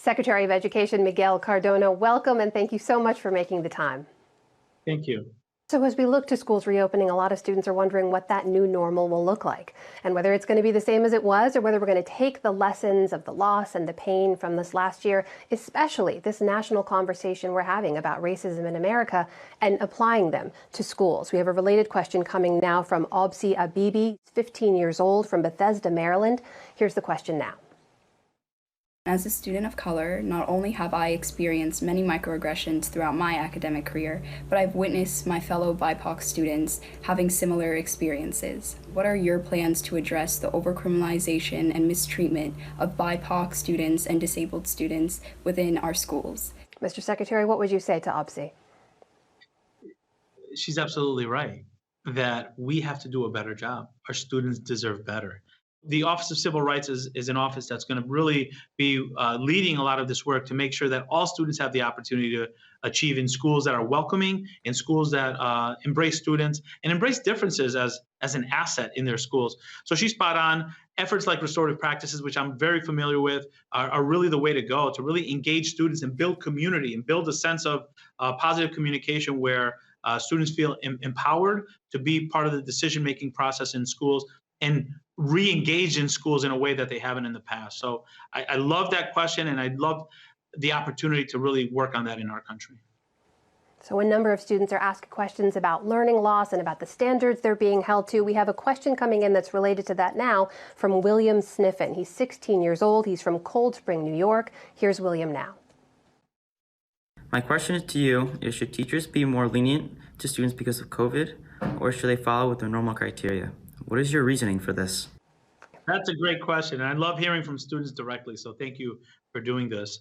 Secretary of Education Miguel Cardona, welcome and thank you so much for making the time. Thank you. So as we look to schools reopening, a lot of students are wondering what that new normal will look like and whether it's going to be the same as it was or whether we're going to take the lessons of the loss and the pain from this last year, especially this national conversation we're having about racism in America, and applying them to schools. We have a related question coming now from Obse Abebe, 15 years old, from Bethesda, Maryland. Here's the question now. As a student of color, not only have I experienced many microaggressions throughout my academic career, but I've witnessed my fellow BIPOC students having similar experiences. What are your plans to address the overcriminalization and mistreatment of BIPOC students and disabled students within our schools? Mr. Secretary, what would you say to Obse? She's absolutely right that we have to do a better job. Our students deserve better. The Office of Civil Rights is an office that's going to really be leading a lot of this work to make sure that all students have the opportunity to achieve in schools that are welcoming, in schools that embrace students and embrace differences as an asset in their schools. So she's spot on. Efforts like restorative practices, which I'm very familiar with, are really the way to go to really engage students and build community and build a sense of positive communication where students feel empowered to be part of the decision-making process in schools and re-engage in schools in a way that they haven't in the past. So I love that question, and I love the opportunity to really work on that in our country. So a number of students are asking questions about learning loss and about the standards they're being held to. We have a question coming in that's related to that now from William Sniffen. He's 16 years old. He's from Cold Spring, New York. Here's William now. My question to you is, should teachers be more lenient to students because of COVID, or should they follow with the normal criteria? What is your reasoning for this? That's a great question, and I love hearing from students directly, so thank you for doing this.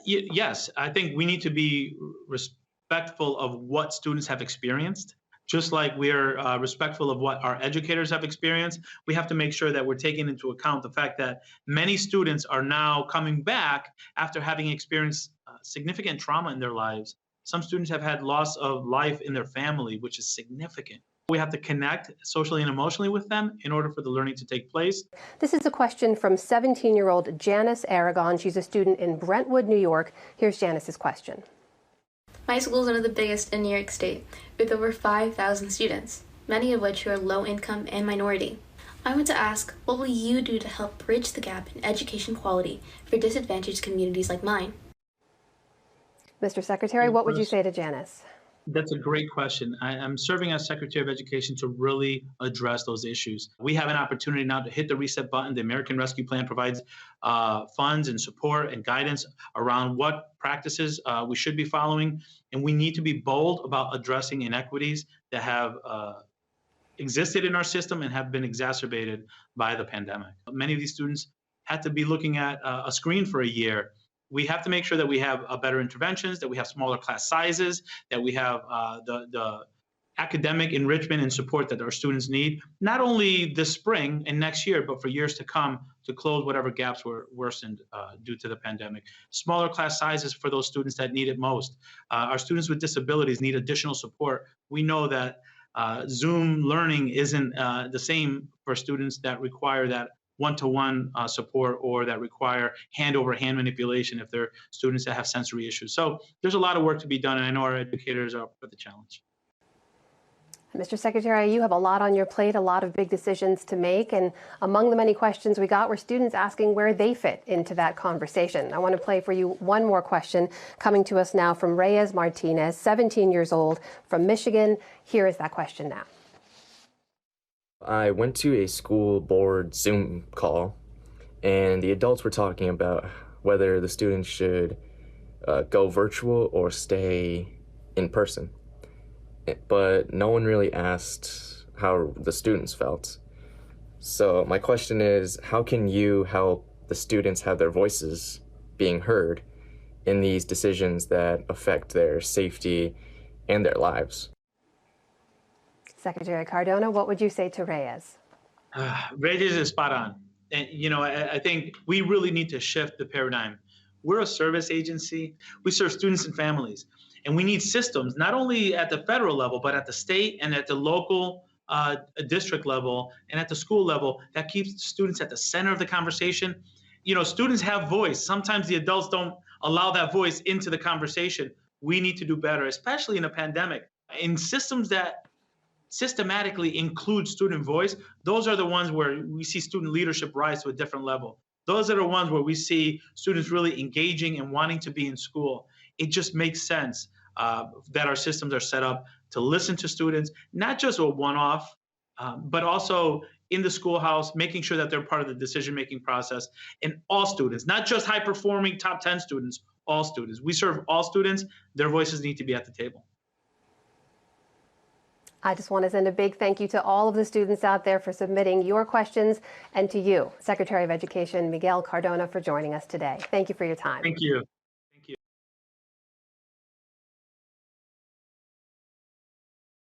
Yes, I think we need to be respectful of what students have experienced. Just like we're respectful of what our educators have experienced, we have to make sure that we're taking into account the fact that many students are now coming back after having experienced significant trauma in their lives. Some students have had loss of life in their family, which is significant. We have to connect socially and emotionally with them in order for the learning to take place. This is a question from 17-year-old Janice Aragon. She's a student in Brentwood, New York. Here's Janice's question. My school is one of the biggest in New York State, with over 5,000 students, many of which are low income and minority. I want to ask, what will you do to help bridge the gap in education quality for disadvantaged communities like mine? Mr. Secretary, what would you say to Janice? That's a great question. I'm serving as Secretary of Education to really address those issues. We have an opportunity now to hit the reset button. The American Rescue Plan provides funds and support and guidance around what practices we should be following. And we need to be bold about addressing inequities that have existed in our system and have been exacerbated by the pandemic. Many of these students had to be looking at a screen for a year. We have to make sure that we have better interventions, that we have smaller class sizes, that we have the academic enrichment and support that our students need, not only this spring and next year, but for years to come to close whatever gaps were worsened due to the pandemic. Smaller class sizes for those students that need it most. Our students with disabilities need additional support. We know that Zoom learning isn't the same for students that require that one-to-one support or that require hand-over-hand manipulation if they're students that have sensory issues. So there's a lot of work to be done, and I know our educators are up for the challenge. Mr. Secretary, you have a lot on your plate, a lot of big decisions to make, and among the many questions we got were students asking where they fit into that conversation. I want to play for you one more question coming to us now from Reyes Martinez, 17 years old, from Michigan. Here is that question now. I went to a school board Zoom call, and the adults were talking about whether the students should go virtual or stay in person. But no one really asked how the students felt. So my question is, how can you help the students have their voices being heard in these decisions that affect their safety and their lives? Secretary Cardona, what would you say to Reyes? Reyes is spot on. And, you know, I think we really need to shift the paradigm. We're a service agency. We serve students and families. And we need systems, not only at the federal level, but at the state and at the local district level and at the school level that keeps students at the center of the conversation. students have voice. Sometimes the adults don't allow that voice into the conversation. We need to do better, especially in a pandemic. In systems that systematically include student voice, those are the ones where we see student leadership rise to a different level. Those are the ones where we see students really engaging and wanting to be in school. It just makes sense that our systems are set up to listen to students, not just a one-off, but also in the schoolhouse, making sure that they're part of the decision-making process. And all students, not just high-performing top 10 students, all students. We serve all students. Their voices need to be at the table. I just want to send a big thank you to all of the students out there for submitting your questions, and to you, Secretary of Education Miguel Cardona, for joining us today. Thank you for your time. Thank you.